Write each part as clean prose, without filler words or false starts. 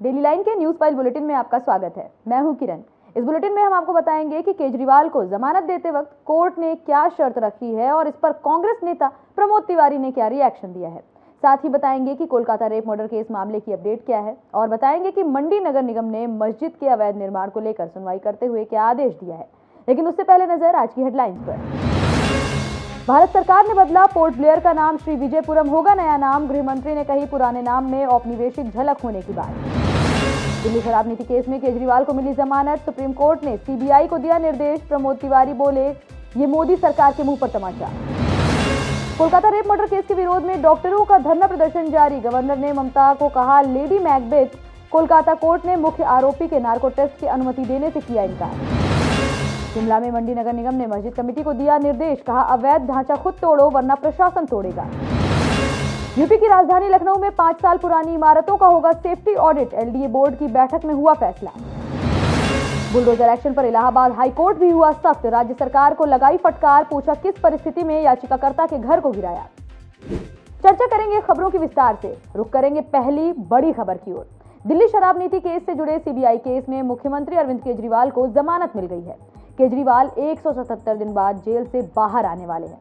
Daily line के news file bulletin में आपका स्वागत है। मैं हूं किरण। इस बुलेटिन में हम आपको बताएंगे कि केजरीवाल को जमानत देते वक्त कोर्ट ने क्या शर्त रखी है और इस पर कांग्रेस नेता प्रमोद तिवारी ने क्या रिएक्शन दिया है। साथ ही बताएंगे कि कोलकाता रेप मर्डर केस मामले की अपडेट क्या है और बताएंगे कि मंडी नगर निगम ने मस्जिद के अवैध निर्माण को लेकर सुनवाई करते हुए क्या आदेश दिया है। लेकिन उससे पहले नजर आज की हेडलाइंस पर। भारत सरकार ने बदला पोर्ट ब्लेयर का नाम, श्री विजयपुरम होगा नया नाम। गृह मंत्री ने कही पुराने नाम में औपनिवेशिक झलक होने की बात। दिल्ली शराब नीति केस में केजरीवाल को मिली जमानत, सुप्रीम कोर्ट ने सीबीआई को दिया निर्देश। प्रमोद तिवारी बोले ये मोदी सरकार के मुंह पर तमाचा। कोलकाता रेप मर्डर केस के विरोध में डॉक्टरों का धरना प्रदर्शन जारी। गवर्नर ने ममता को कहा लेडी मैकबेथ। कोलकाता कोर्ट ने मुख्य आरोपी के नार्को टेस्ट की अनुमति देने से किया इनकार। शिमला में मंडी नगर निगम ने मस्जिद कमेटी को दिया निर्देश, कहा अवैध ढांचा खुद तोड़ो वरना प्रशासन तोड़ेगा। यूपी की राजधानी लखनऊ में 5 साल पुरानी इमारतों का होगा सेफ्टी ऑडिट, एलडीए बोर्ड की बैठक में हुआ फैसला। बुलडोजर एक्शन पर इलाहाबाद हाईकोर्ट भी हुआ सख्त, राज्य सरकार को लगाई फटकार, पूछा किस परिस्थिति में याचिकाकर्ता के घर को गिराया। चर्चा करेंगे खबरों की विस्तार से, रुख करेंगे पहली बड़ी खबर की ओर। दिल्ली शराब नीति केस से जुड़े सीबीआई केस में मुख्यमंत्री अरविंद केजरीवाल को जमानत मिल गई है। केजरीवाल 177 दिन बाद जेल से बाहर आने वाले हैं।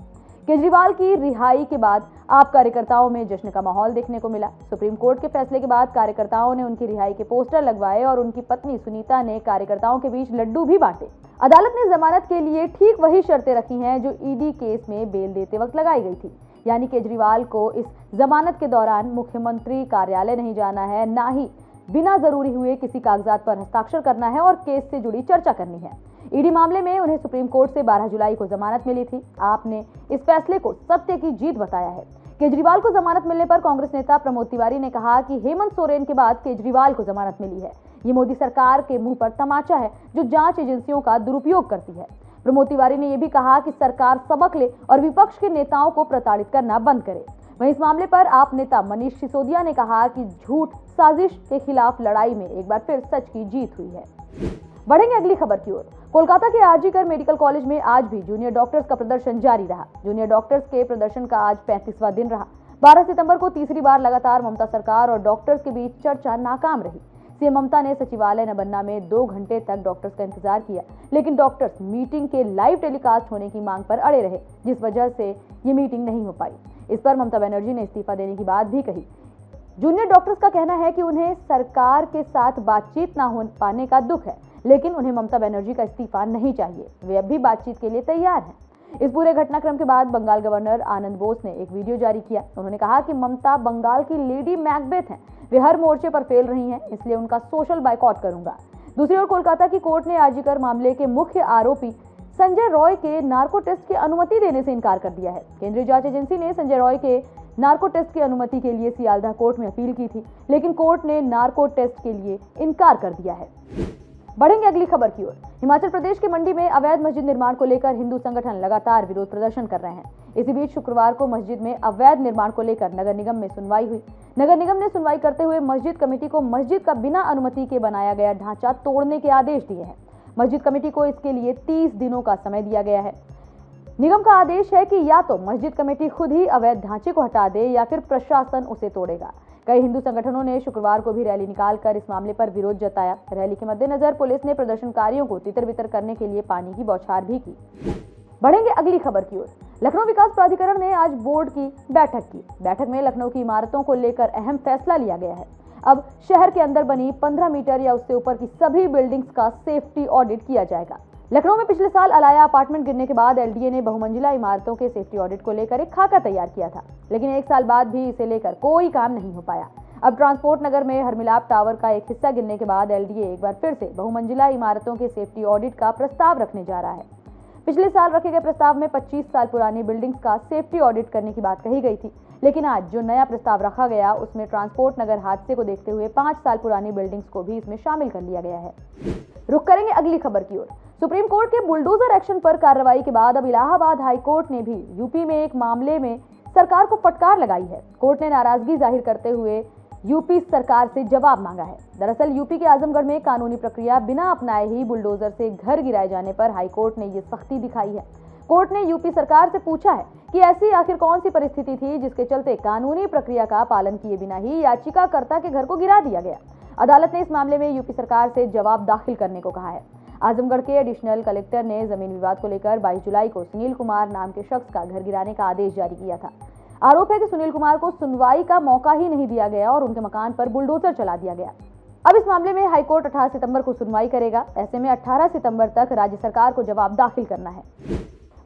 केजरीवाल की रिहाई के बाद आप कार्यकर्ताओं में जश्न का माहौल देखने को मिला। सुप्रीम कोर्ट के फैसले के बाद कार्यकर्ताओं ने उनकी रिहाई के पोस्टर लगवाए और उनकी पत्नी सुनीता ने कार्यकर्ताओं के बीच लड्डू भी बांटे। अदालत ने जमानत के लिए ठीक वही शर्तें रखी हैं जो ईडी केस में बेल देते वक्त लगाई गई थी, यानी केजरीवाल को इस जमानत के दौरान मुख्यमंत्री कार्यालय नहीं जाना है, ना ही बिना जरूरी हुए किसी कागजात पर हस्ताक्षर करना है और केस से जुड़ी चर्चा करनी है। ईडी मामले में उन्हें सुप्रीम कोर्ट से 12 जुलाई को जमानत मिली थी। आपने इस फैसले को सत्य की जीत बताया है। केजरीवाल को जमानत मिलने पर कांग्रेस नेता प्रमोद तिवारी ने कहा कि हेमंत सोरेन के बाद केजरीवाल को जमानत मिली है। ये मोदी सरकार के मुंह पर तमाचा है जो जांच एजेंसियों का दुरुपयोग करती है। प्रमोद तिवारी ने यह भी कहा कि सरकार सबक ले और विपक्ष के नेताओं को प्रताड़ित करना बंद करे। वहीं इस मामले पर आप नेता मनीष सिसोदिया ने कहा कि झूठ साजिश के खिलाफ लड़ाई में एक बार फिर सच की जीत हुई है। बढ़ेंगे अगली खबर की ओर। कोलकाता के आरजी मेडिकल कॉलेज में आज भी जूनियर डॉक्टर्स का प्रदर्शन जारी रहा। जूनियर डॉक्टर्स के प्रदर्शन का आज 35वां दिन रहा। 12 सितंबर को तीसरी बार लगातार ममता सरकार और डॉक्टर्स के बीच चर्चा नाकाम रही। सीएम ममता ने सचिवालय न बनना में 2 घंटे तक डॉक्टर्स का इंतजार किया, लेकिन डॉक्टर्स मीटिंग के लाइव टेलीकास्ट होने की मांग पर अड़े रहे, जिस वजह से ये मीटिंग नहीं हो पाई। इस पर ममता बनर्जी ने इस्तीफा देने की बात भी कही। जूनियर डॉक्टर्स का कहना है कि उन्हें सरकार के साथ बातचीत न हो पाने का दुख है, लेकिन उन्हें ममता बनर्जी का इस्तीफा नहीं चाहिए। वे अब भी बातचीत के लिए तैयार हैं। इस पूरे घटनाक्रम के बाद बंगाल गवर्नर आनंद बोस ने एक वीडियो जारी किया। उन्होंने कहा कि ममता बंगाल की लेडी मैकबेथ हैं, वे हर मोर्चे पर फेल रही हैं, इसलिए उनका सोशल बाइकॉट करूंगा। दूसरी ओर कोलकाता की कोर्ट ने आरजीकर मामले के मुख्य आरोपी संजय रॉय के नार्को टेस्ट की अनुमति देने से इनकार कर दिया है। केंद्रीय जांच एजेंसी ने संजय रॉय के नार्को टेस्ट की अनुमति के लिए सियालदह कोर्ट में अपील की थी, लेकिन कोर्ट ने नार्को टेस्ट के लिए इनकार कर दिया है। बढ़ेंगे अगली खबर की ओर। हिमाचल प्रदेश के मंडी में अवैध मस्जिद निर्माण को लेकर हिंदू संगठन लगातार विरोध प्रदर्शन कर रहे हैं। इसी बीच शुक्रवार को मस्जिद में अवैध निर्माण को लेकर नगर निगम में सुनवाई हुई। नगर निगम ने सुनवाई करते हुए मस्जिद कमेटी को मस्जिद का बिना अनुमति के बनाया गया ढांचा तोड़ने के आदेश दिए हैं। मस्जिद कमेटी को इसके लिए 30 दिनों का समय दिया गया है। निगम का आदेश है कि या तो मस्जिद कमेटी खुद ही अवैध ढांचे को हटा दे या फिर प्रशासन उसे तोड़ेगा। कई हिंदू संगठनों ने शुक्रवार को भी रैली निकालकर इस मामले पर विरोध जताया। रैली के मद्देनजर पुलिस ने प्रदर्शनकारियों को तितर-बितर करने के लिए पानी की बौछार भी की। बढ़ेंगे अगली खबर की ओर। लखनऊ विकास प्राधिकरण ने आज बोर्ड की बैठक की। बैठक में लखनऊ की इमारतों को लेकर अहम फैसला लिया गया है। अब शहर के अंदर बनी 15 मीटर या उससे ऊपर की सभी बिल्डिंग्स का सेफ्टी ऑडिट किया जाएगा। लखनऊ में पिछले साल अलाया अपार्टमेंट गिरने के बाद एलडीए ने बहुमंजिला इमारतों के सेफ्टी ऑडिट को लेकर एक खाका तैयार किया था, लेकिन 1 साल बाद भी इसे लेकर कोई काम नहीं हो पाया। अब ट्रांसपोर्ट नगर में हरमिलाप टावर का एक हिस्सा गिरने के बाद एलडीए एक बार फिर से बहुमंजिला इमारतों के सेफ्टी ऑडिट का प्रस्ताव रखने जा रहा है। पिछले साल रखे गए प्रस्ताव में 25 साल पुरानी बिल्डिंग्स का सेफ्टी ऑडिट करने की बात कही गई थी, लेकिन आज जो नया प्रस्ताव रखा गया उसमें ट्रांसपोर्ट नगर हादसे को देखते हुए 5 साल पुरानी बिल्डिंग्स को भी इसमें शामिल कर लिया गया है। रुख करेंगे अगली खबर की ओर। सुप्रीम कोर्ट के बुलडोजर एक्शन पर कार्रवाई के बाद अब इलाहाबाद हाई कोर्ट ने भी यूपी में एक मामले में सरकार को फटकार लगाई है। कोर्ट ने नाराजगी जाहिर करते हुए यूपी सरकार से जवाब मांगा है। दरअसल यूपी के आजमगढ़ में कानूनी प्रक्रिया बिना अपनाए ही बुलडोजर से घर गिराए जाने पर हाईकोर्ट ने ये सख्ती दिखाई है। कोर्ट ने यूपी सरकार से पूछा है कि ऐसी आखिर कौन सी परिस्थिति थी जिसके चलते कानूनी प्रक्रिया का पालन किए बिना ही याचिकाकर्ता के घर को गिरा दिया गया। अदालत ने इस मामले में यूपी सरकार से जवाब दाखिल करने को कहा है। आजमगढ़ के एडिशनल कलेक्टर ने जमीन विवाद को लेकर 22 जुलाई को सुनील कुमार नाम के शख्स का घर गिराने का आदेश जारी किया था। आरोप है कि सुनील कुमार को सुनवाई का मौका ही नहीं दिया गया और उनके मकान पर बुलडोजर चला दिया गया। अब इस मामले में हाईकोर्ट 18 सितंबर को सुनवाई करेगा। ऐसे में 18 सितंबर तक राज्य सरकार को जवाब दाखिल करना है।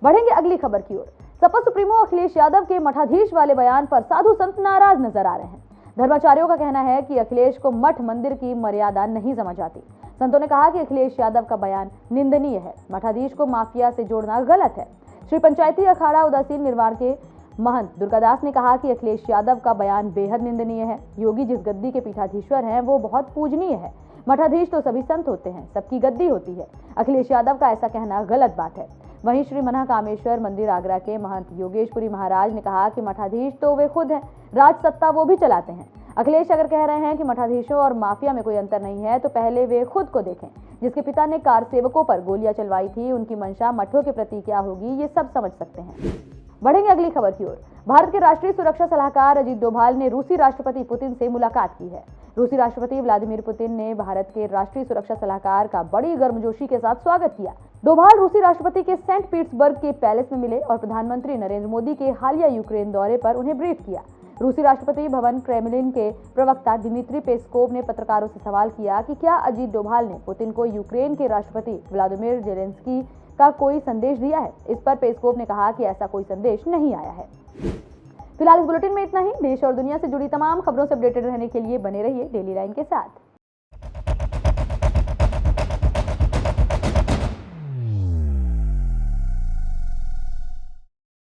बढ़ेंगे अगली खबर की ओर। सपा सुप्रीमो अखिलेश यादव के मठाधीश वाले बयान पर साधु संत नाराज नजर आ रहे हैं। धर्माचार्यों का कहना है कि अखिलेश को मठ मंदिर की मर्यादा नहीं समझ आती। संतों ने कहा कि अखिलेश यादव का बयान निंदनीय है। मठाधीश को माफिया से जोड़ना गलत है। श्री पंचायती अखाड़ा उदासीन निर्वाण के महंत दुर्गादास ने कहा कि अखिलेश यादव का बयान बेहद निंदनीय है। योगी जिस गद्दी के पीठाधीश्वर हैं वो बहुत पूजनीय है। मठाधीश तो सभी संत होते हैं, सबकी गद्दी होती है। अखिलेश यादव का ऐसा कहना गलत बात है। वहीं श्री मनकामेश्वर मंदिर आगरा के महंत योगेशपुरी महाराज ने कहा कि मठाधीश तो वे खुद हैं, राज सत्ता वो भी चलाते हैं। अखिलेश अगर कह रहे हैं कि मठाधीशों और माफिया में कोई अंतर नहीं है तो पहले वे खुद को देखें। जिसके पिता ने कार सेवकों पर गोलियां चलवाई थी, उनकी मंशा मठों के प्रति क्या होगी ये सब समझ सकते हैं। बढ़ेंगे अगली खबर की ओर। भारत के राष्ट्रीय सुरक्षा सलाहकार अजीत डोभाल ने रूसी राष्ट्रपति पुतिन से मुलाकात की है। रूसी राष्ट्रपति व्लादिमीर पुतिन ने भारत के राष्ट्रीय सुरक्षा सलाहकार का बड़ी गर्मजोशी के साथ स्वागत किया। डोभाल रूसी राष्ट्रपति के सेंट पीटर्सबर्ग के पैलेस में मिले और प्रधानमंत्री नरेंद्र मोदी के हालिया यूक्रेन दौरे पर उन्हें ब्रीफ किया। रूसी राष्ट्रपति भवन क्रेमलिन के प्रवक्ता दिमित्री पेस्कोव ने पत्रकारों से सवाल किया कि क्या अजीत डोभाल ने पुतिन को यूक्रेन के राष्ट्रपति व्लादिमीर जेलेंस्की का कोई संदेश दिया है। इस पर पेस्कोव ने कहा कि ऐसा कोई संदेश नहीं आया है। फिलहाल इस बुलेटिन में इतना ही। देश और दुनिया से जुड़ी तमाम खबरों से अपडेटेड रहने के लिए बने रहिए डेली लाइन के साथ।